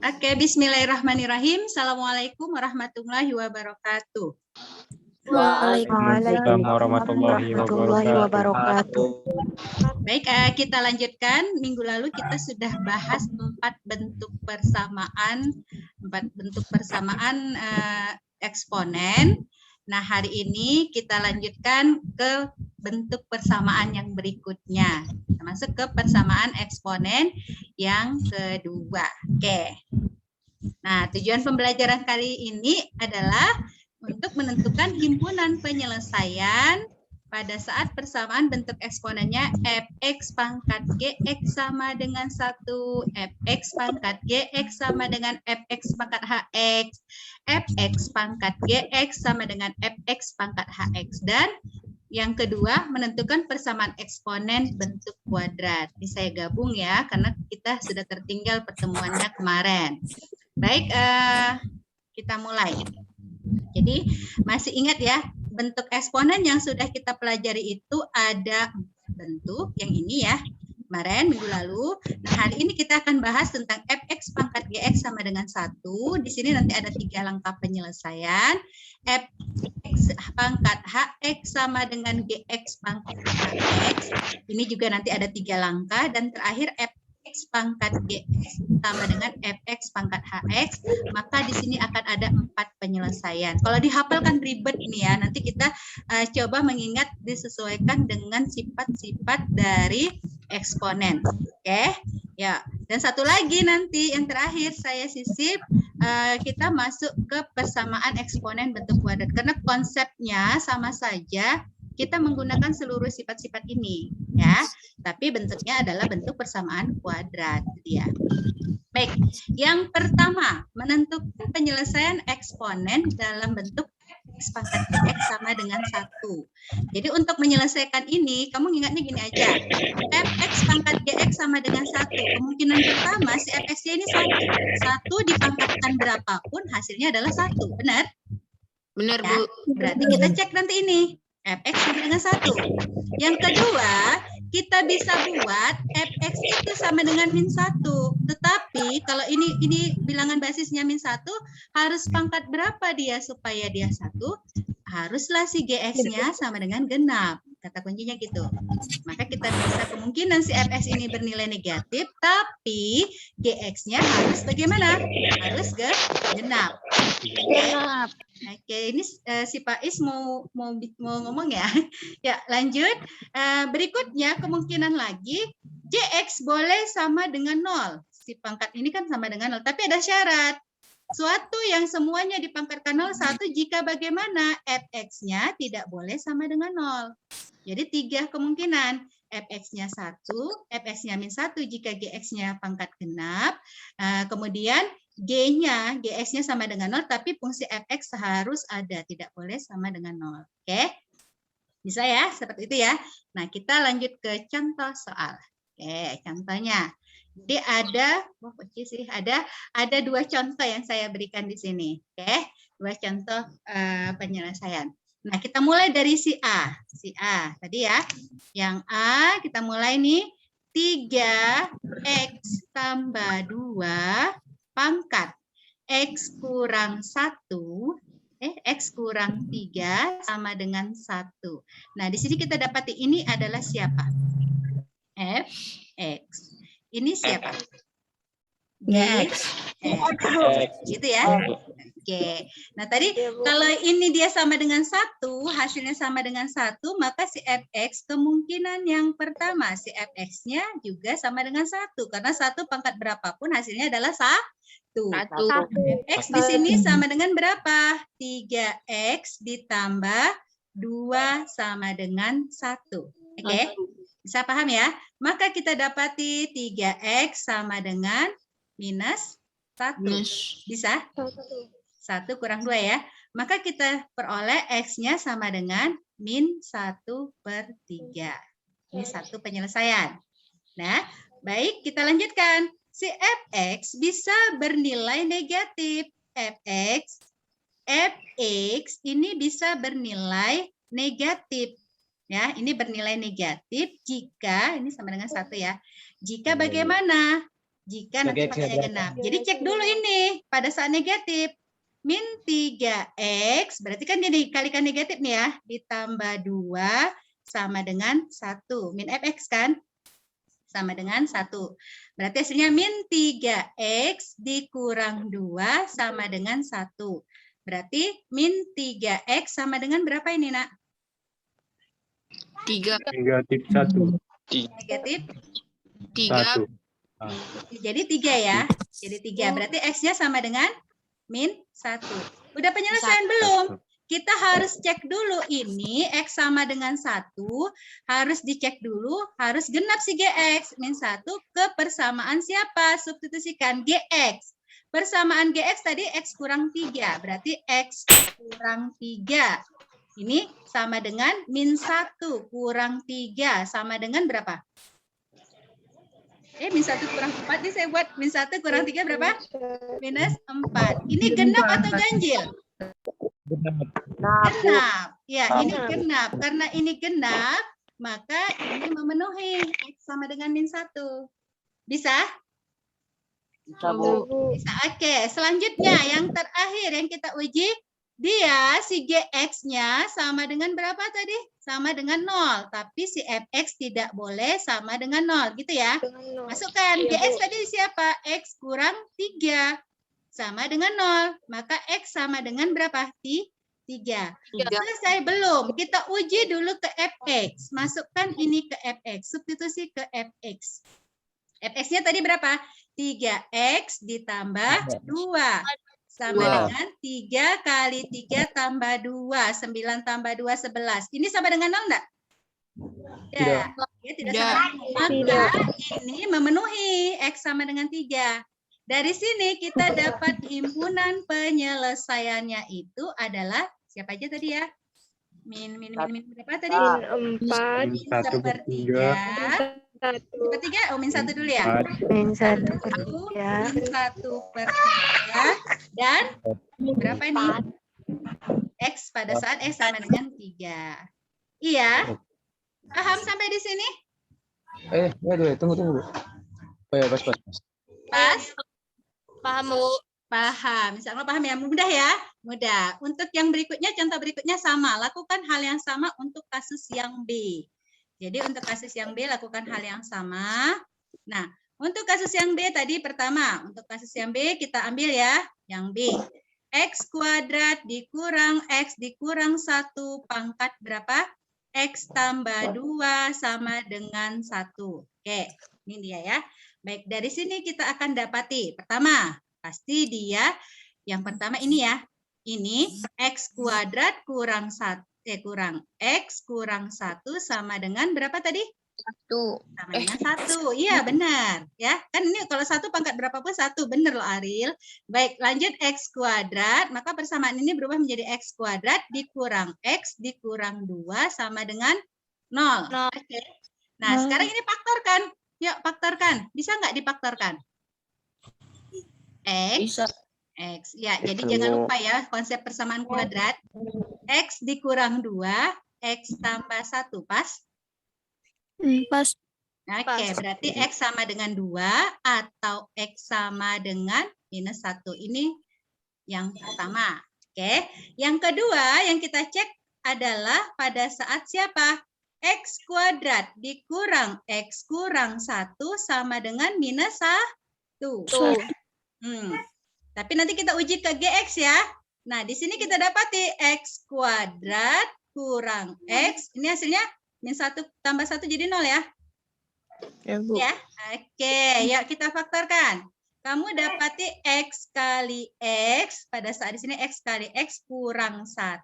Oke, bismillahirrahmanirrahim. Assalamualaikum warahmatullahi wabarakatuh. Waalaikumsalam warahmatullahi wabarakatuh. Baik, kita lanjutkan. Minggu lalu kita sudah bahas 4 bentuk persamaan eksponen. Nah, hari ini kita lanjutkan ke bentuk persamaan yang berikutnya, termasuk ke persamaan eksponen yang kedua. Oke. Nah, tujuan pembelajaran kali ini adalah untuk menentukan himpunan penyelesaian pada saat persamaan bentuk eksponennya fx pangkat gx sama dengan 1, fx pangkat gx sama dengan fx pangkat hx, fx pangkat gx sama dengan fx pangkat hx, dan yang kedua menentukan persamaan eksponen bentuk kuadrat. Ini saya gabung ya, karena kita sudah tertinggal pertemuannya kemarin. Baik, kita mulai. Jadi masih ingat ya, bentuk eksponen yang sudah kita pelajari itu ada bentuk yang ini ya, kemarin minggu lalu. Nah, hari ini kita akan bahas tentang fx pangkat gx sama dengan 1. Di sini nanti ada 3 langkah penyelesaian. Fx pangkat hx sama dengan gx pangkat hx. Ini juga nanti ada 3 langkah. Dan terakhir fx pangkat gx sama dengan fx pangkat hx, maka di sini akan ada 4 penyelesaian. Kalau dihafalkan ribet nih ya, nanti kita coba mengingat disesuaikan dengan sifat-sifat dari eksponen. Oke, ya. Dan satu lagi nanti yang terakhir saya sisip, kita masuk ke persamaan eksponen bentuk kuadrat, karena konsepnya sama saja. Kita menggunakan seluruh sifat-sifat ini, ya. Tapi bentuknya adalah bentuk persamaan kuadrat, ya. Baik, yang pertama menentukan penyelesaian eksponen dalam bentuk x pangkat gx sama dengan 1. Jadi untuk menyelesaikan ini, kamu ingatnya gini aja. Fx pangkat gx sama dengan 1. Kemungkinan pertama si fx-nya ini 1. 1 dipangkatkan berapapun hasilnya adalah 1. Benar? Benar, Ya? Bu. Berarti kita cek nanti ini. Fx sama dengan 1. Yang kedua, kita bisa buat fx itu sama dengan min 1. Tetapi kalau ini bilangan basisnya min 1, harus pangkat berapa dia supaya dia 1? Haruslah si gx-nya sama dengan genap. Kata kuncinya gitu. Maka kita bisa kemungkinan si fx ini bernilai negatif, tapi gx-nya harus bagaimana? Harus genap. Genap. Oke, ini si Pak Is mau ngomong ya. Ya, lanjut. Berikutnya kemungkinan lagi Jx boleh sama dengan 0. Si pangkat ini kan sama dengan 0, tapi ada syarat. Suatu yang semuanya dipangkatkan 0, 1 jika bagaimana? Fx-nya tidak boleh sama dengan 0. Jadi 3 kemungkinan. Fx-nya 1, fx-nya min 1 jika gx-nya pangkat genap. Kemudian G-nya, GS-nya sama dengan 0, tapi fungsi fx harus ada, tidak boleh sama dengan 0. Oke? Bisa ya, seperti itu ya. Nah, kita lanjut ke contoh soal. Oke, contohnya. Jadi ada 2 contoh yang saya berikan di sini. Oke, 2 contoh penyelesaian. Nah, kita mulai dari si A. Si A tadi ya. Yang A, kita mulai nih. 3x tambah 2 pangkat X kurang 1, X kurang 3 sama dengan 1. Nah, di sini kita dapati ini adalah siapa? Fx. Ini siapa? Gx. Gitu ya. Oke. Nah, tadi kalau ini dia sama dengan 1, hasilnya sama dengan 1, maka si fx kemungkinan yang pertama, si fx-nya juga sama dengan 1. Karena 1 pangkat berapapun hasilnya adalah 1. Fx di sini sama dengan berapa? 3x ditambah 2 sama dengan 1. Oke? Bisa paham ya? Maka kita dapati 3x sama dengan minus 1. Bisa? 1 kurang 2 ya. Maka kita peroleh X-nya sama dengan min 1/3. Ini 1 penyelesaian. Nah, baik, kita lanjutkan. Si Fx bisa bernilai negatif. Fx ini bisa bernilai negatif. Ya, ini bernilai negatif jika ini sama dengan 1 ya. Jika bagaimana? Jika nanti pakainya genap. Jadi cek dulu ini pada saat negatif. Min 3x, berarti kan dia dikalikan negatif nih ya, ditambah 2 sama dengan 1. Min fx kan? Sama dengan 1. Berarti hasilnya min 3x dikurang 2 sama dengan 1. Berarti min 3x sama dengan berapa ini, Nak? 3. Negatif 1. Negatif 3. 1. jadi 3 ya. Jadi 3. Berarti X-nya sama dengan min 1. Udah penyelesaian belum? Kita harus cek dulu ini X sama dengan 1. Harus dicek dulu. Harus genap si GX. Min 1 ke persamaan siapa? Substitusikan GX. Persamaan GX tadi X kurang 3. Berarti X kurang 3. Ini sama dengan min 1 kurang 3. Sama dengan berapa? Min 1 kurang 4. Ini saya buat min 1 kurang 3 berapa? Minus 4. Ini genap atau ganjil? Genap. Ya, ini genap. Karena ini genap, maka ini memenuhi X sama dengan min 1. Bisa? Bisa. Oke, selanjutnya yang terakhir yang kita uji, dia si GX-nya sama dengan berapa tadi? Sama dengan 0. Tapi si FX tidak boleh sama dengan 0. Gitu ya. Masukkan. GX tadi siapa? X kurang 3. Sama dengan 0. Maka X sama dengan berapa? 3. Selesai belum? Kita uji dulu ke FX. Masukkan ini ke FX. Substitusi ke FX. FX-nya tadi berapa? 3X ditambah 2. Sama dengan 3 kali 3 tambah 2. 9 tambah 2, 11. Ini sama dengan 0 enggak? Ya, tidak sama dengan 0. Maka ini memenuhi X sama dengan 3. Dari sini kita dapat himpunan penyelesaiannya itu adalah siapa aja tadi ya? Min berapa tadi? Min 1/3. Sepertiga, min 1 dulu ya. Min 1/3. Min 1/3 dan berapa ini? X pada saat X sama dengan 3. Iya. Paham sampai di sini? Tunggu. Oh ya, pas. Pas? Paham, Bu. Paham. Insya Allah paham ya. Mudah ya? Mudah. Untuk yang berikutnya, contoh berikutnya sama. Lakukan hal yang sama untuk kasus yang B. Jadi untuk kasus yang B, lakukan hal yang sama. Nah, untuk kasus yang B tadi pertama. Untuk kasus yang B, kita ambil ya. Yang B. X kuadrat dikurang X dikurang 1 pangkat berapa? X tambah 2 sama dengan 1. Oke, ini dia ya. Baik, dari sini kita akan dapati. Pertama, pasti dia yang pertama ini ya. Ini X kuadrat kurang 1 kurang X kurang 1 sama dengan berapa tadi? 1. Sama dengan 1. Iya, benar. Ya, kan ini kalau 1 pangkat berapa pun 1. Benar loh, Aril. Baik, lanjut X kuadrat. Maka persamaan ini berubah menjadi X kuadrat dikurang X dikurang 2 sama dengan 0. Oke. Nah, sekarang ini faktorkan. Yuk, faktorkan. Bisa nggak difaktorkan? X. Bisa. X. Ya, jadi jangan lupa ya konsep persamaan kuadrat. X dikurang 2, X tambah 1. Pas? Pas. Oke, berarti X sama dengan 2 atau X sama dengan minus 1. Ini yang pertama. Oke. Yang kedua yang kita cek adalah pada saat siapa? X kuadrat dikurang X kurang 1 sama dengan minus 1. Tapi nanti kita uji ke GX ya. Nah, di sini kita dapati X kuadrat kurang X. Ini hasilnya min 1 tambah 1 jadi 0 ya. Ya, Bu. Ya, oke. Yuk kita faktorkan. Kamu dapati X kali X. Pada saat di sini X kali X kurang 1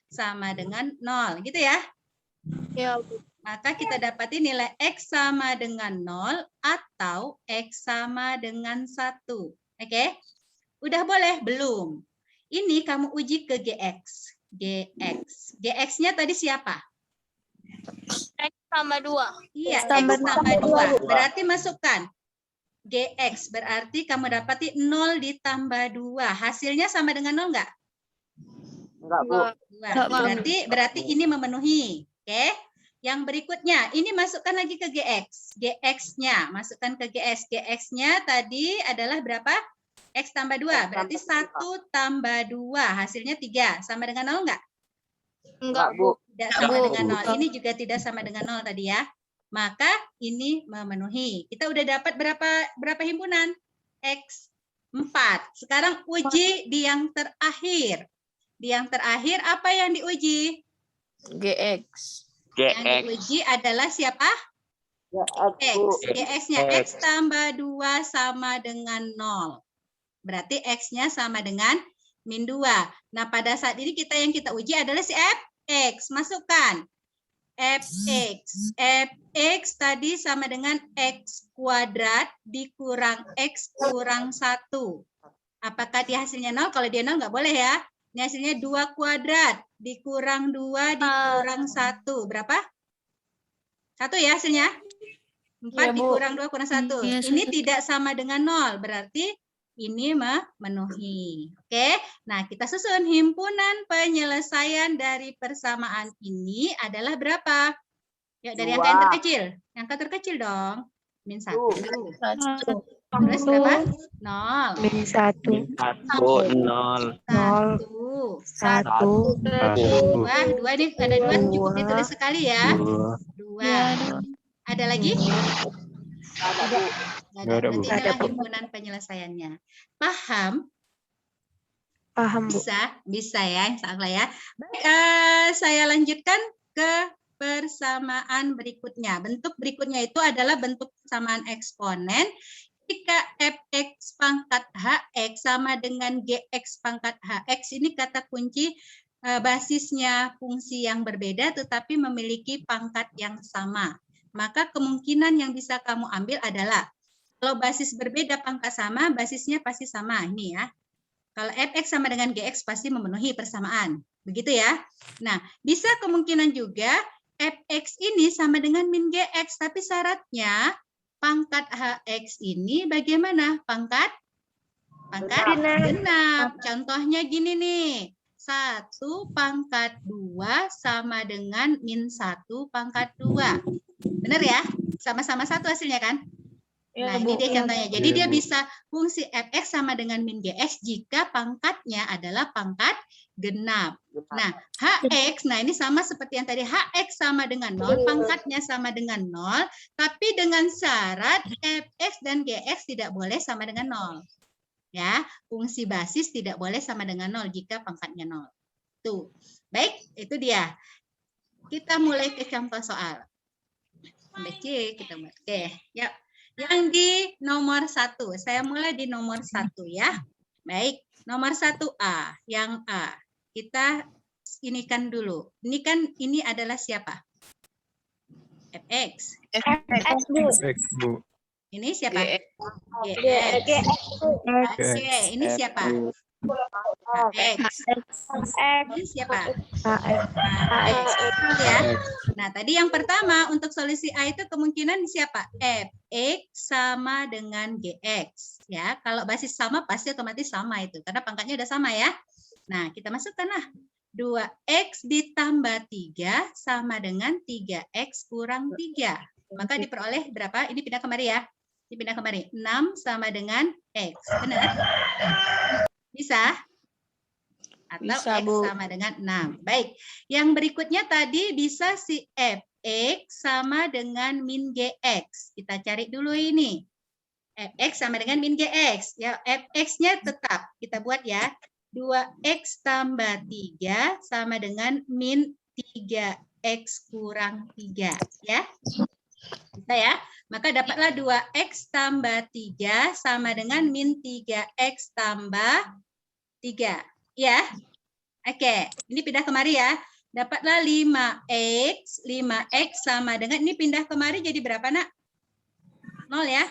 sama dengan 0. Gitu ya. Ya, Bu. Maka kita dapati nilai X sama dengan 0 atau X sama dengan 1. Oke? Udah boleh? Belum. Ini kamu uji ke GX. GX. GX-nya tadi siapa? X tambah 2. Iya, X Tambah tambah 2. 2. Berarti masukkan. GX berarti kamu dapati 0 ditambah 2. Hasilnya sama dengan 0 enggak? Enggak, Bu. 2. Berarti ini memenuhi. Oke? Yang berikutnya, ini masukkan lagi ke GX. GX-nya, masukkan ke GX. GX-nya tadi adalah berapa? X tambah 2. Berarti 1 tambah 2. Hasilnya 3. Sama dengan 0 enggak? Enggak, Bu. Tidak sama dengan 0. Ini juga tidak sama dengan 0 tadi ya. Maka ini memenuhi. Kita udah dapat berapa himpunan? X 4. Sekarang uji di yang terakhir. Di yang terakhir apa yang diuji? GX. Yang diuji adalah siapa? X. GX-nya X tambah 2 sama dengan 0. Berarti X-nya sama dengan min 2. Nah, pada saat ini yang kita uji adalah si Fx. Masukkan. Fx. Fx tadi sama dengan X kuadrat dikurang X kurang 1. Apakah dia hasilnya 0? Kalau dia 0 nggak boleh ya. Ini hasilnya 2 kuadrat dikurang 2 dikurang 1. Berapa? 1 ya hasilnya? 4 Iya, Bu. dikurang 2 kurang 1. Iya, Ini 1. tidak sama dengan 0. Berarti ini memenuhi. Oke. Nah, kita susun himpunan penyelesaian dari persamaan ini adalah berapa? Ya, dari angka yang terkecil. Angka terkecil dong. Min 1. Terus berapa? 0. Min 1. 0. 1. 2 ini ada 2 cukup ditulis sekali ya. 2. Ada lagi? Nggak ada. Berarti inilah himpunan penyelesaiannya. Paham? Paham, Bu. Bisa ya, insya Allah ya. Baik, saya lanjutkan ke persamaan berikutnya. Bentuk berikutnya itu adalah bentuk persamaan eksponen. Jika fx pangkat hx sama dengan gx pangkat hx, ini kata kunci basisnya fungsi yang berbeda tetapi memiliki pangkat yang sama. Maka kemungkinan yang bisa kamu ambil adalah kalau basis berbeda pangkat sama, basisnya pasti sama. Ini ya. Kalau fx sama dengan gx pasti memenuhi persamaan. Begitu ya. Nah, bisa kemungkinan juga fx ini sama dengan min gx, tapi syaratnya pangkat hx ini bagaimana? Pangkat genap. Contohnya gini nih. 1 pangkat 2 sama dengan min 1 pangkat 2. Benar ya? Sama-sama 1 hasilnya kan? Nah, ini dia contohnya. Jadi dia bisa fungsi fx sama dengan min gx jika pangkatnya adalah pangkat genap. Nah, hx, nah ini sama seperti yang tadi. Hx sama dengan 0, pangkatnya sama dengan 0, tapi dengan syarat fx dan gx tidak boleh sama dengan 0. Ya, fungsi basis tidak boleh sama dengan 0 jika pangkatnya 0. Tuh. Baik, itu dia. Kita mulai ke contoh soal. Sampai C kita mulai. Oke, ya. Yang di nomor 1. Saya mulai di nomor 1 ya. Baik, nomor 1A, yang A. Kita inikan dulu. Ini adalah siapa? Fx. X, Bu. Ini siapa? GX. Oke, ini siapa? X. Ini siapa? X. Ya. Nah, tadi yang pertama untuk solusi A itu kemungkinan siapa? Fx sama dengan Gx. Ya, kalau basis sama pasti otomatis sama itu karena pangkatnya udah sama ya. Nah, kita masukkanlah 2x ditambah 3 sama dengan 3x kurang 3. Maka diperoleh berapa? Ini pindah kemari ya. Ini pindah kemari. 6 sama dengan x. Benar? Bisa? Atau Bisa, x Bu. sama dengan 6. Baik. Yang berikutnya tadi bisa si fx sama dengan min gx. Kita cari dulu ini. Fx sama dengan min gx. Ya, fx-nya tetap. Kita buat ya. 2x tambah 3 sama dengan min 3x kurang 3. Ya. Bisa ya. Maka dapatlah 2x tambah 3 sama dengan min 3x tambah 3. Ya. Oke. Ini pindah kemari ya. Dapatlah 5x. 5x sama dengan, ini pindah kemari jadi berapa nak? 0 ya.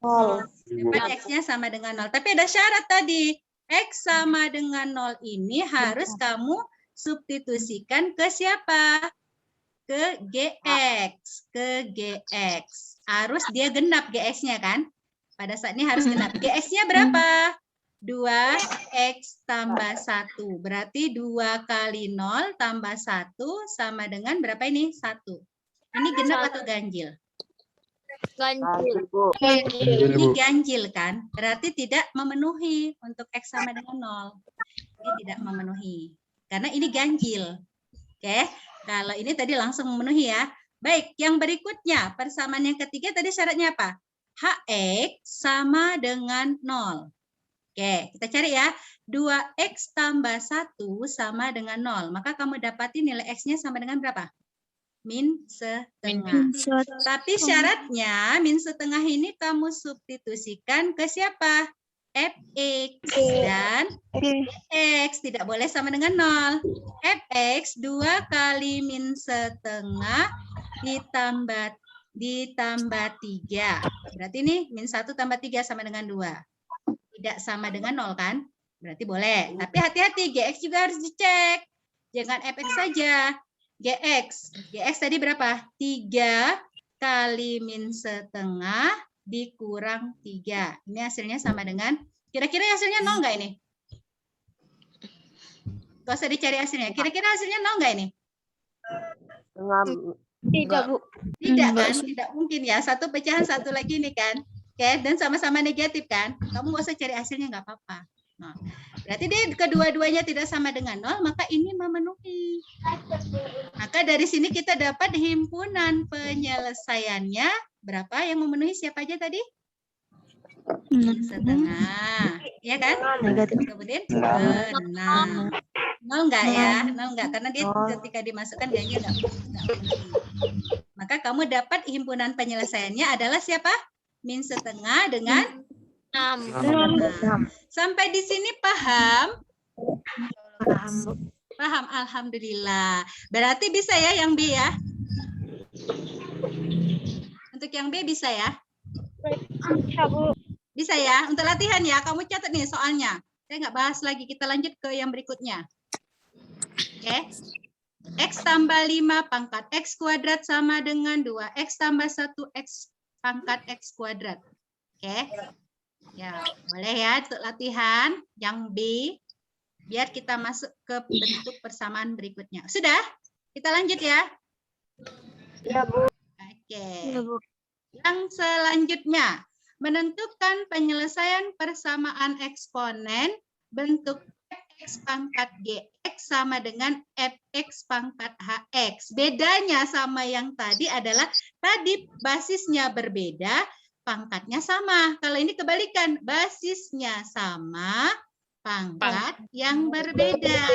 0. Dapat x-nya sama dengan 0. Tapi ada syarat tadi. X sama dengan 0 ini harus kamu substitusikan ke siapa? Ke Gx. Ke Gx. Harus dia genap Gx-nya kan? Pada saat ini harus genap. Gx-nya berapa? 2x tambah 1. Berarti 2 kali 0 tambah 1 sama dengan berapa ini? 1. Ini genap atau ganjil? Ganjil. Ini ganjil kan? Berarti tidak memenuhi untuk X sama dengan 0. Ini tidak memenuhi. Karena ini ganjil. Oke, kalau ini tadi langsung memenuhi ya. Baik, yang berikutnya, persamaan yang ketiga tadi syaratnya apa? HX sama dengan 0. Oke, kita cari ya. 2X tambah 1 sama dengan 0. Maka kamu dapati nilai X-nya sama dengan berapa? Min setengah. Tapi syaratnya min setengah ini kamu substitusikan ke siapa? Fx dan X tidak boleh sama dengan 0. Fx 2 kali min setengah ditambah 3. Berarti ini min 1 tambah 3 sama dengan 2. Tidak sama dengan 0 kan? Berarti boleh. Tapi hati-hati, Gx juga harus dicek. Jangan Fx saja. Gx. Gx tadi berapa? 3 kali min setengah dikurang 3. Ini hasilnya sama dengan, kira-kira hasilnya 0 nggak ini? Gak usah dicari hasilnya. Kira-kira hasilnya 0 nggak ini? Tidak, Bu. Tidak kan? Tidak mungkin ya. Satu pecahan, satu lagi nih kan. Oke, dan sama-sama negatif kan? Kamu nggak usah cari hasilnya, nggak apa-apa. Nah, berarti dia kedua-duanya tidak sama dengan 0, maka ini memenuhi. Maka dari sini kita dapat himpunan penyelesaiannya berapa yang memenuhi siapa aja tadi? Setengah. Ya kan? Kemudian benar. 0 enggak ya? 0 enggak, karena dia ketika dimasukkan ganjil enggak memenuhi. Maka kamu dapat himpunan penyelesaiannya adalah siapa? Min setengah dengan 6. Sampai di sini paham? Paham, Bu. Paham, alhamdulillah. Berarti bisa ya yang B ya? Untuk yang B bisa ya? Bisa ya? Untuk latihan ya, kamu catat nih soalnya. Saya nggak bahas lagi, kita lanjut ke yang berikutnya. Oke. X tambah 5 pangkat X kuadrat sama dengan 2X tambah 1X pangkat X kuadrat. Oke. Ya, boleh ya untuk latihan yang B. Biar kita masuk ke bentuk persamaan berikutnya. Sudah? Kita lanjut ya. Ya, Bu. Oke. Ya, Bu. Yang selanjutnya, menentukan penyelesaian persamaan eksponen bentuk Fx pangkat Gx sama dengan Fx pangkat Hx. Bedanya sama yang tadi adalah tadi basisnya berbeda, pangkatnya sama. Kalau ini kebalikan, basisnya sama, pangkat yang berbeda.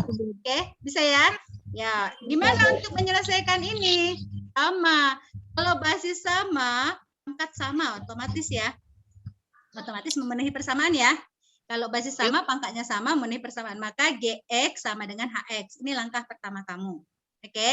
Oke, bisa ya? Ya, gimana untuk menyelesaikan ini? Sama. Kalau basis sama, pangkat sama, otomatis ya. Otomatis memenuhi persamaan ya. Kalau basis sama, pangkatnya sama, memenuhi persamaan. Maka Gx sama dengan Hx. Ini langkah pertama kamu. Oke.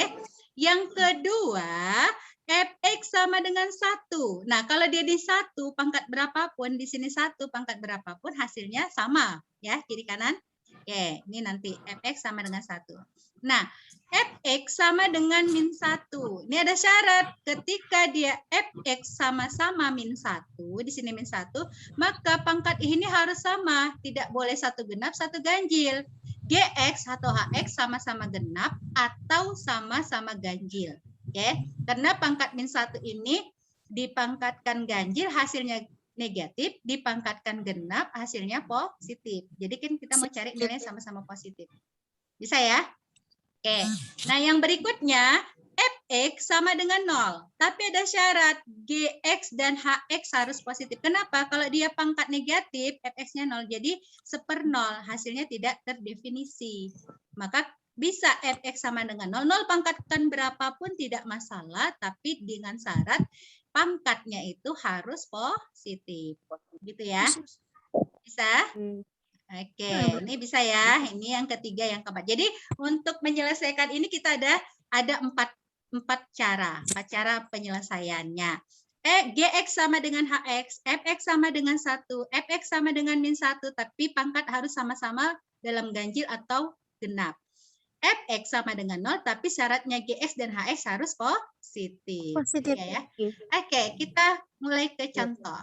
Yang kedua, Fx sama dengan 1. Nah, kalau dia di 1, pangkat berapapun, di sini 1, pangkat berapapun, hasilnya sama. Ya, kiri kanan. Oke, ini nanti Fx sama dengan 1. Nah, Fx sama dengan min 1. Ini ada syarat. Ketika dia Fx sama-sama min 1, di sini min 1, maka pangkat ini harus sama. Tidak boleh satu genap, satu ganjil. Gx atau Hx sama-sama genap atau sama-sama ganjil. Oke, karena pangkat min 1 ini dipangkatkan ganjil, hasilnya negatif, dipangkatkan genap, hasilnya positif. Jadi kan kita mau cari nilai sama-sama positif. Bisa ya? Oke, nah yang berikutnya, Fx sama dengan 0. Tapi ada syarat, Gx dan Hx harus positif. Kenapa? Kalau dia pangkat negatif, Fx-nya 0. Jadi 1/0, hasilnya tidak terdefinisi. Maka bisa Fx sama dengan 0. 0 pangkatkan berapapun tidak masalah, tapi dengan syarat pangkatnya itu harus positif. Gitu ya? Bisa? Oke, ini bisa ya. Ini yang ketiga, yang keempat. Jadi untuk menyelesaikan ini kita ada empat cara penyelesaiannya. Gx sama dengan Hx, Fx sama dengan 1, Fx sama dengan min 1, tapi pangkat harus sama-sama dalam ganjil atau genap. Fx sama dengan 0, tapi syaratnya Gx dan Hx harus positif. Positif. Ya. Oke, kita mulai ke contoh.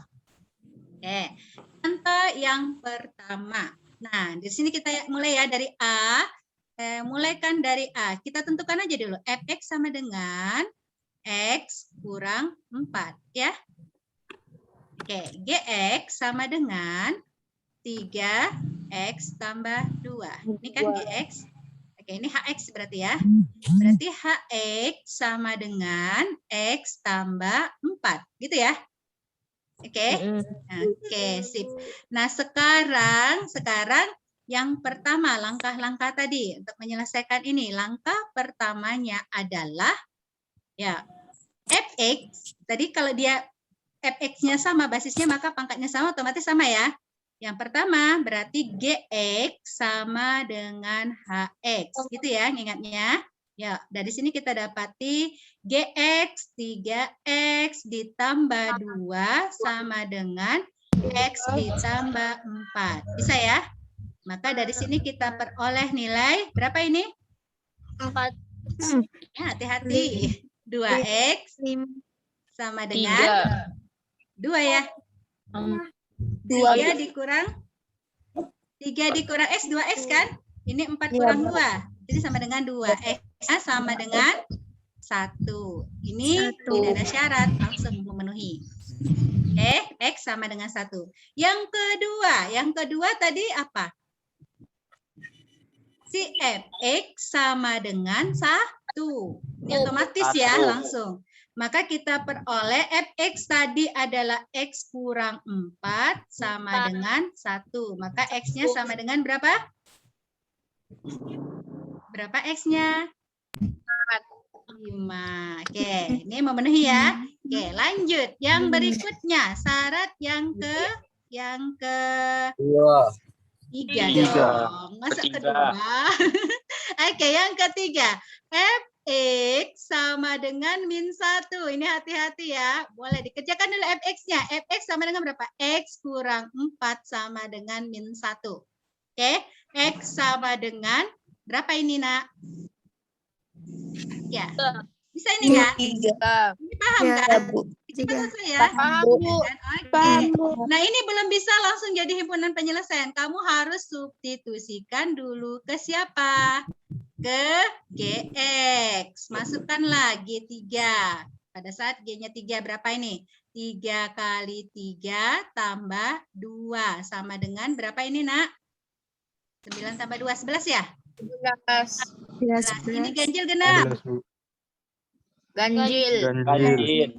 Oke, contoh yang pertama. Nah, di sini kita mulai ya dari A. Mulaikan dari A. Kita tentukan aja dulu. Fx sama dengan X kurang 4 ya. Oke, GX sama dengan 3X tambah 2. Ini kan GX. Oke, ini HX berarti ya. Berarti HX sama dengan X tambah 4. Gitu ya. Oke. Oke, sip. Nah, sekarang yang pertama, langkah-langkah tadi untuk menyelesaikan ini. Langkah pertamanya adalah ya fx. Tadi kalau dia fx-nya sama, basisnya maka pangkatnya sama, otomatis sama ya. Yang pertama berarti gx sama dengan hx, gitu ya ingatnya. Ya, dari sini kita dapati gx 3x ditambah 2 sama dengan x ditambah 4. Bisa ya? Maka dari sini kita peroleh nilai berapa ini? 4. Ya, hati-hati. 2x sama dengan 2 ya. 3 dikurang 3 x 2x kan? Ini 4 kurang 2. Jadi sama dengan 2. X sama dengan 1. Ini tidak ada syarat, langsung memenuhi. Oke, X sama dengan 1. Yang kedua tadi apa? Si Fx sama dengan 1. Ini otomatis ya, langsung. Maka kita peroleh Fx tadi adalah X kurang 4 sama dengan 1. Maka X-nya sama dengan berapa? Berapa X-nya? 5. Oke, ini memenuhi ya. Oke, lanjut. Yang berikutnya, syarat yang ke tiga dong. Masa kedua? Oke, yang ketiga. Fx sama dengan min 1. Ini hati-hati ya. Boleh dikerjakan dulu Fx-nya. Fx sama dengan berapa? X kurang 4 sama dengan min 1. Oke. X sama dengan berapa ini, Nak? Ya. Bisa ini kan? Ini paham kan? Kita selesai ya? Paham, Bu. Oke. Nah, ini belum bisa langsung jadi himpunan penyelesaian. Kamu harus substitusikan dulu ke siapa? Ke GX. Masukkan lagi 3. Pada saat G-nya 3 berapa ini? 3 kali 3 tambah 2. Sama dengan berapa ini, Nak? 9 tambah 2, 11 ya? 11. Ini ganjil genap. 11, Bu. Ganjil. Ganjil.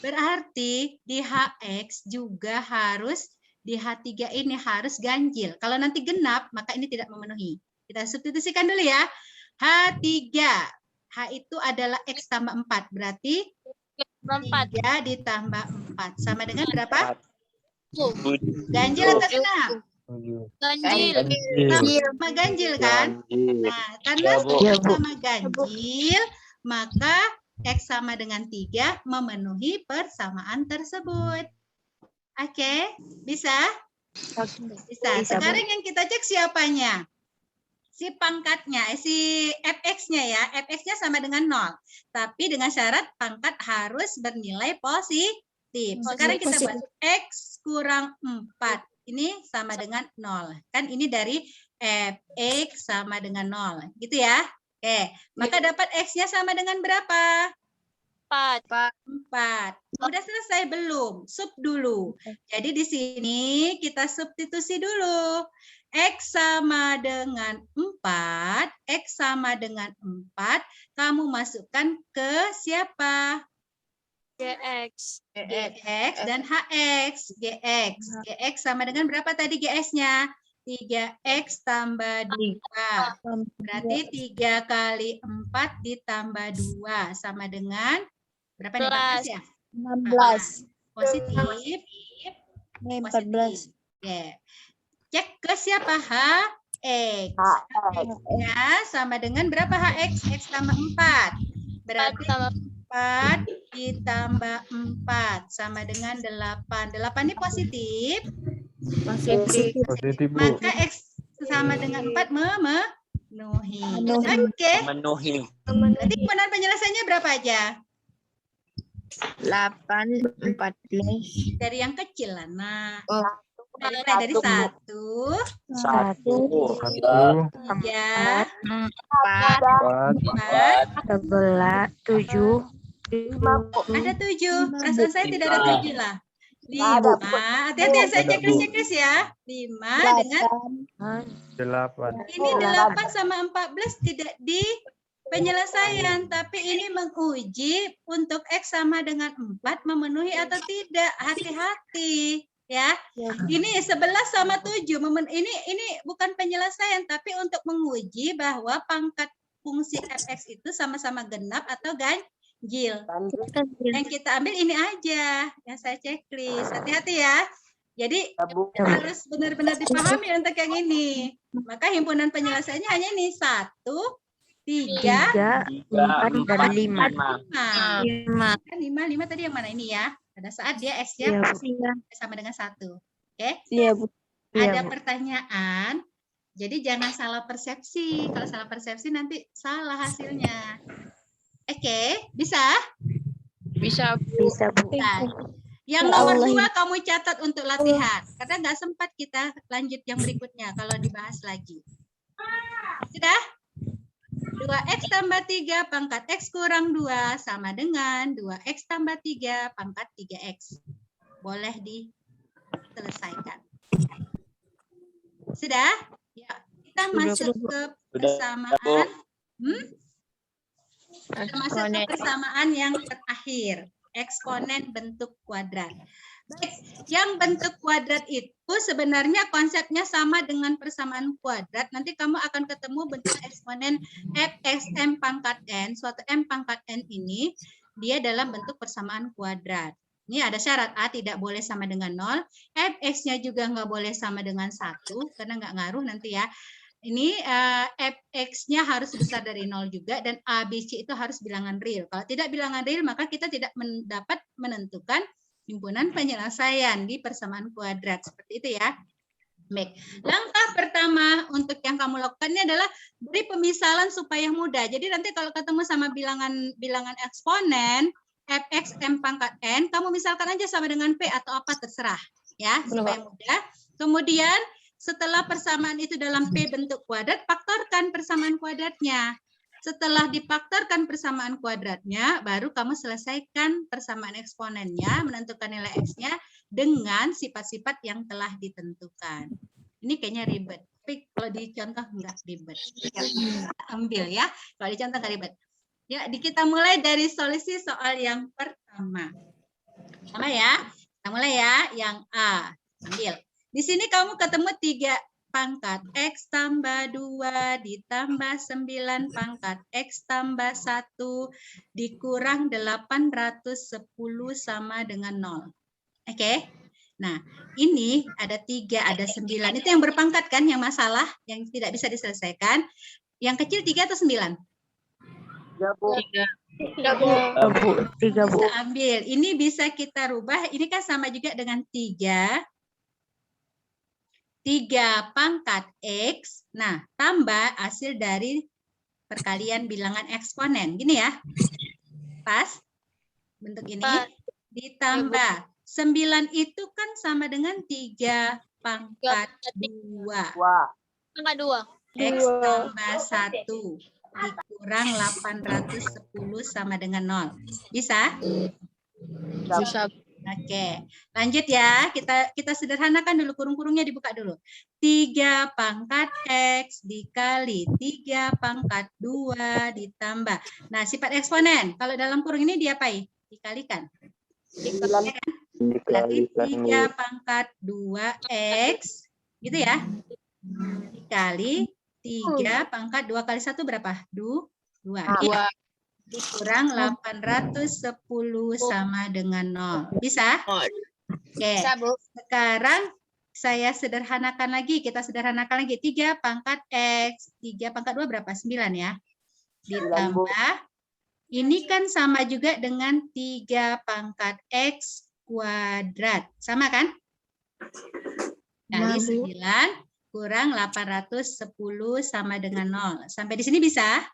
Berarti di HX juga harus, di H3 ini harus ganjil. Kalau nanti genap, maka ini tidak memenuhi. Kita substitusikan dulu ya. H3. H itu adalah X tambah 4. Berarti 3 ditambah 4. Sama dengan berapa? Ganjil atau genap? Ganjil. Sama ganjil kan? Nah, karena sama ganjil, maka X sama dengan 3 memenuhi persamaan tersebut. Oke, bisa? Bisa. Sekarang yang kita cek siapanya? Si pangkatnya, si Fx-nya ya. Fx-nya sama dengan 0. Tapi dengan syarat pangkat harus bernilai positif. Sekarang kita buat X kurang 4. Ini sama dengan 0. Kan ini dari Fx sama dengan 0. Gitu ya. Oke, maka dapat X-nya sama dengan berapa? 4. Udah selesai belum? Sub dulu. Jadi di sini kita substitusi dulu. X sama dengan 4. X sama dengan 4. Kamu masukkan ke siapa? GX. GX dan HX. GX. GX sama dengan berapa tadi GX-nya? 3X tambah 2. Berarti 3 kali 4 ditambah 2. Sama dengan berapa nih? 14 ya? 16. Positif. Ini 14. Positif. Oke. Cek ke siapa? HX. Ya, sama dengan berapa HX? X tambah 4. Berarti 4 ditambah 4 sama dengan 8. 8 ini positif. Positif, Bu. Maka X sama dengan 4 memenuhi. Oke. Memenuhi. Berarti himpunan penyelesaiannya berapa aja? 8, 14. Dari yang kecil lah. Nah, Mulai dari 1, 1, 3, 4, 4, 7. ada 7. Perasaan saya tidak ada 7 lah. 5, hati-hati ya, saya checklist ya. 5 dengan 8. ini 8 sama 14 tidak di penyelesaian, tapi ini menguji untuk X sama dengan 4 memenuhi atau tidak. Hati-hati ya. Ini 11 sama 7. Ini bukan penyelesaian, tapi untuk menguji bahwa pangkat fungsi fx itu sama-sama genap atau ganjil. Yang kita ambil ini aja, yang saya checklist. Hati-hati ya. Jadi harus benar-benar dipahami untuk yang ini. Maka himpunan penyelesaiannya hanya ini 1, 3, 4, dan 5. 5 tadi yang mana ini ya? Pada saat dia X-nya sama dengan 1. Oke? Iya, Bu. Ada pertanyaan. Jadi jangan salah persepsi. Kalau salah persepsi nanti salah hasilnya. Oke, bisa? bisa Bisa, Bu. Nah, yang Ya nomor Allah. 2 kamu catat untuk latihan. Karena nggak sempat kita lanjut yang berikutnya kalau dibahas lagi. Sudah? 2x tambah 3 pangkat x kurang 2 sama dengan 2x tambah 3 pangkat 3x. Boleh diselesaikan. Sudah? Ya, kita masuk ke persamaan. Kita masuk ke persamaan yang terakhir. Eksponen bentuk kuadrat. Baik, yang bentuk kuadrat itu sebenarnya konsepnya sama dengan persamaan kuadrat. Nanti kamu akan ketemu bentuk eksponen fx m pangkat n. Suatu m pangkat n ini dia dalam bentuk persamaan kuadrat. Ini ada syarat A tidak boleh sama dengan 0. Fx-nya juga nggak boleh sama dengan 1 karena nggak ngaruh nanti ya. Ini fx-nya harus besar dari 0 juga dan ABC itu harus bilangan real. Kalau tidak bilangan real maka kita tidak dapat menentukan himpunan penyelesaian di persamaan kuadrat. Seperti itu ya. Baik. Langkah pertama untuk yang kamu lakukan ini adalah beri pemisalan supaya mudah. Jadi nanti kalau ketemu sama bilangan eksponen fx m pangkat n, kamu misalkan aja sama dengan p atau apa terserah ya, supaya mudah. Kemudian setelah persamaan itu dalam P bentuk kuadrat, faktorkan persamaan kuadratnya. Setelah difaktorkan persamaan kuadratnya, baru kamu selesaikan persamaan eksponennya, menentukan nilai X-nya dengan sifat-sifat yang telah ditentukan. Ini kayaknya ribet, tapi kalau dicontoh enggak ribet. Ambil ya, kalau dicontoh enggak ribet. Ya, kita mulai dari solusi soal yang pertama. Sama ya, kita mulai ya, yang A. Ambil. Di sini kamu ketemu 3 pangkat X tambah 2 ditambah 9 pangkat X tambah 1 dikurang 810 sama dengan 0. Oke? Nah, ini ada 3, ada 9. Itu yang berpangkat kan, yang masalah, yang tidak bisa diselesaikan. Yang kecil 3 atau 9? 3, Bu. Bisa ambil. Ini bisa kita rubah. Ini kan sama juga dengan 3 pangkat X, nah tambah hasil dari perkalian bilangan eksponen. Gini ya, pas bentuk ini, ditambah 9 itu kan sama dengan 3 pangkat 2. Pangkat 2. X tambah 1 dikurang 810 sama dengan 0. Bisa? Bisa. Oke, lanjut ya. Kita sederhanakan dulu, kurung-kurungnya dibuka dulu. 3 pangkat X dikali 3 pangkat 2 ditambah. Nah, sifat eksponen. Kalau dalam kurung ini diapain? Dikalikan. Berarti 3 pangkat 2X. Gitu ya. Dikali 3 pangkat 2 kali 1 berapa? 2. Iya. Dikurang 810 sama dengan 0. Bisa? Oke. Sekarang saya sederhanakan lagi. Kita sederhanakan lagi. 3 pangkat X. 3 pangkat 2 berapa? 9 ya. Ditambah. Ini kan sama juga dengan 3 pangkat X kuadrat. Sama kan? Kali 9 kurang 810 sama dengan 0. Sampai di sini bisa?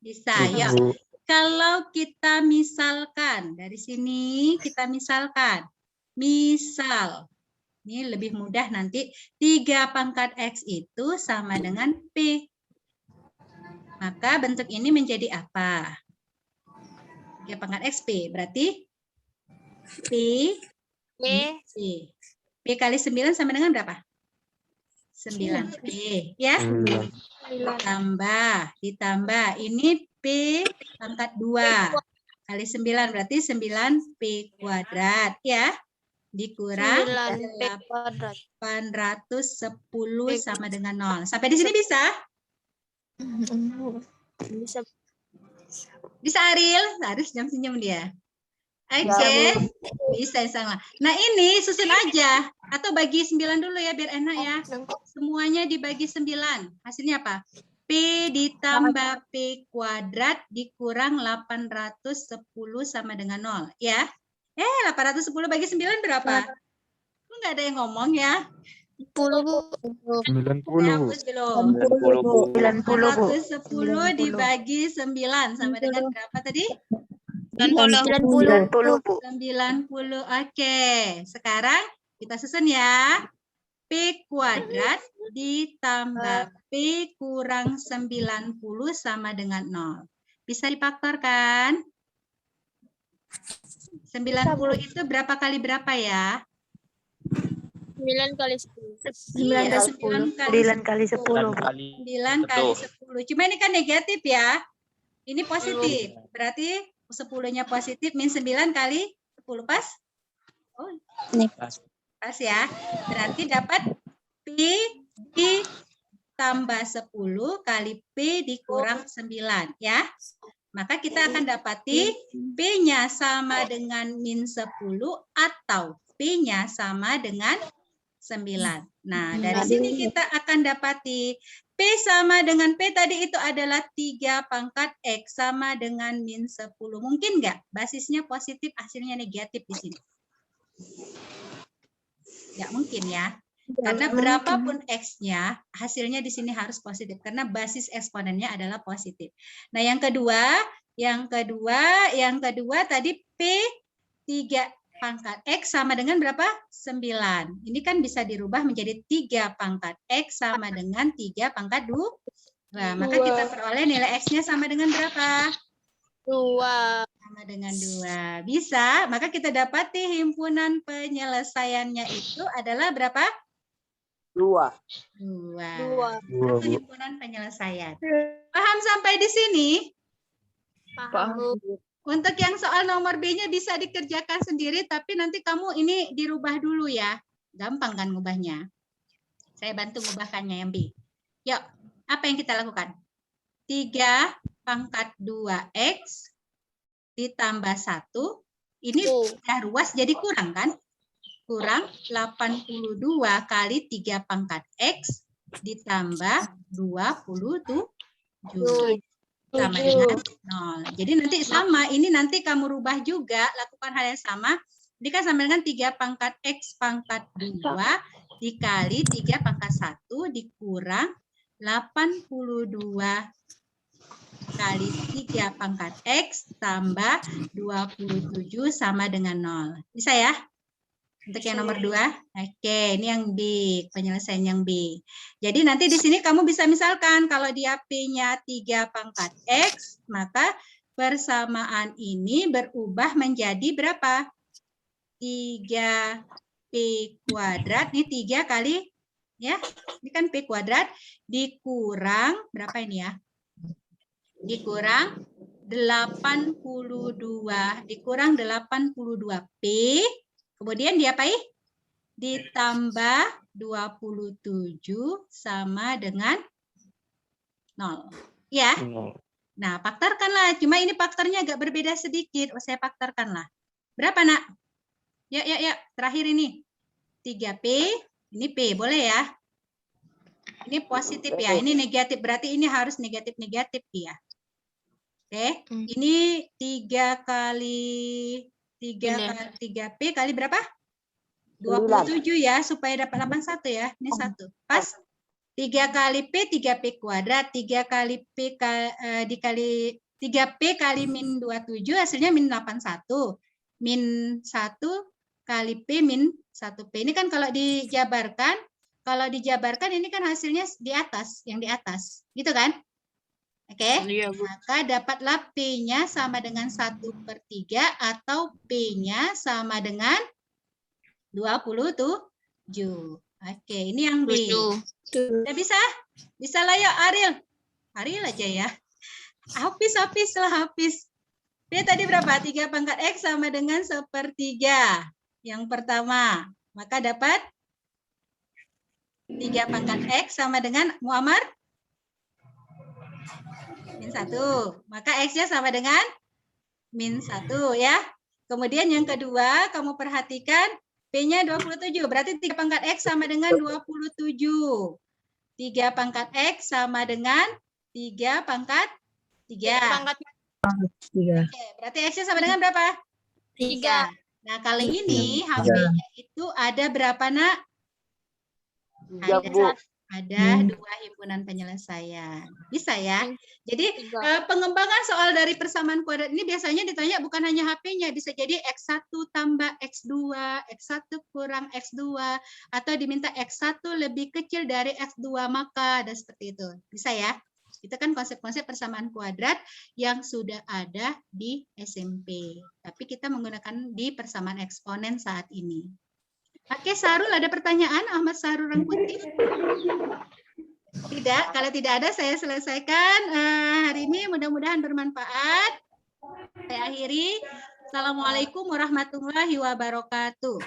Bisa, ya. Kalau kita misalkan, dari sini kita misalkan, misal Ini lebih mudah nanti. 3 pangkat X itu sama dengan P. Maka bentuk ini menjadi apa? 3 pangkat X P. Berarti P P. P. P kali 9 sama dengan berapa? 9P. Ya. Ditambah. Ini P pangkat 2. Kali 9 berarti 9P kuadrat. Ya. Dikurang 9P kuadrat. 810 sama dengan 0. Sampai di sini bisa? Bisa. Bisa Ariel? Harus senyum dia. Oke. Bisa insya. Nah ini susun aja. Atau bagi 9 dulu ya biar enak ya. Semuanya dibagi 9. Hasilnya apa? P ditambah P kuadrat dikurang 810 sama dengan 0. Ya. 810 bagi 9 berapa? Enggak ada yang ngomong ya. 10 Bu. 90. Hapus belum? 90 Bu. 810 dibagi 9 sama dengan berapa tadi? 90 Bu. 90. Oke. Sekarang kita susun ya. P kuadrat ditambah P kurang 90 sama dengan 0. Bisa difaktorkan? 90 itu berapa kali berapa ya? 9 kali 10. 9 kali 10 Bu. 9 kali 10. Cuma ini kan negatif ya. Ini positif. Berarti 10-nya positif min 9 kali 10 pas? Oh, pas ya. Berarti dapat P ditambah 10 kali P dikurang 9 ya. Maka kita akan dapati P-nya sama dengan min 10 atau P-nya sama dengan 9. Nah, dari sini kita akan dapati P sama dengan P tadi itu adalah 3 pangkat X sama dengan min 10. Mungkin nggak? Basisnya positif, hasilnya negatif di sini. Nggak mungkin ya. Karena berapapun X-nya, hasilnya di sini harus positif. Karena basis eksponennya adalah positif. Nah, yang kedua tadi P 3 pangkat X sama dengan berapa? 9. Ini kan bisa dirubah menjadi 3 pangkat X sama dengan 3 pangkat 2. Nah, maka kita peroleh nilai X-nya sama dengan berapa? 2. Sama dengan 2. Bisa, maka kita dapati himpunan penyelesaiannya itu adalah berapa? 2. Itu himpunan penyelesaian. Paham sampai di sini? Paham. Untuk yang soal nomor B-nya bisa dikerjakan sendiri, tapi nanti kamu ini dirubah dulu ya. Gampang kan ngubahnya? Saya bantu ngubahkannya yang B. Yuk, apa yang kita lakukan? 3 pangkat 2X ditambah 1. Ini udah ruas jadi kurang kan? Kurang 82 kali 3 pangkat X ditambah 27. Sama dengan 0. Jadi nanti sama, ini nanti kamu rubah juga, lakukan hal yang sama. Ini kan sama dengan 3 pangkat X pangkat 2 dikali 3 pangkat 1 dikurang 82 kali 3 pangkat X tambah 27 sama dengan 0. Bisa ya? Untuk yang nomor 2. Oke, ini yang B, penyelesaian yang B. Jadi nanti di sini kamu bisa misalkan kalau dia P-nya 3 pangkat X, maka persamaan ini berubah menjadi berapa? 3P kuadrat, ini 3 kali, ya, ini kan P kuadrat, dikurang, berapa ini ya? Dikurang 82, dikurang 82P, kemudian diapain? Ditambah 27 sama dengan 0. Ya. Nah, faktorkanlah. Cuma ini faktornya agak berbeda sedikit. Saya faktorkanlah. Berapa, Nak? Ya. Terakhir ini. 3P. Ini P. Boleh ya? Ini positif ya. Ini negatif. Berarti ini harus negatif-negatif ya. Oke. Ini 3 kali 3P kali berapa? 27 ya, supaya dapat 81 ya. Ini 1. Pas. 3 kali P, 3P kuadrat. 3 kali P dikali 3P kali min 27, hasilnya min 81. Min 1 kali P min 1P. Ini kan kalau dijabarkan ini kan hasilnya di atas, yang di atas. Gitu kan? Oke? Iya, Bu. Maka dapatlah P-nya sama dengan 1/3 atau P-nya sama dengan 27. Oke, ini yang B. 7. Udah bisa? Bisa lah yuk Ariel. Ariel aja ya. Hafiz lah Hafiz. P tadi berapa? 3 pangkat X sama dengan 1/3. Yang pertama. Maka dapat 3 pangkat X sama dengan Muammar? Min 1. Maka X-nya sama dengan min 1 ya. Kemudian yang kedua, kamu perhatikan P-nya 27. Berarti 3 pangkat X sama dengan 27. 3 pangkat X sama dengan 3 pangkat 3. Pangkat Oke, berarti X-nya sama dengan berapa? 3. Nah, kali ini HP-nya itu ada berapa, Nak? Ada 2 himpunan penyelesaian. Bisa ya? Jadi, 3. pengembangan soal dari persamaan kuadrat ini biasanya ditanya bukan hanya HP-nya, bisa jadi X1 tambah X2, X1 kurang X2, atau diminta X1 lebih kecil dari X2 maka, dan seperti itu. Bisa ya? Itu kan konsep-konsep persamaan kuadrat yang sudah ada di SMP. Tapi kita menggunakan di persamaan eksponen saat ini. Oke, Sarul ada pertanyaan? Ahmad Sarul Rangkuti? Tidak, kalau tidak ada saya selesaikan hari ini. Mudah-mudahan bermanfaat. Saya akhiri. Assalamualaikum warahmatullahi wabarakatuh.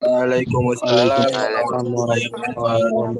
Waalaikumsalam warahmatullahi wabarakatuh.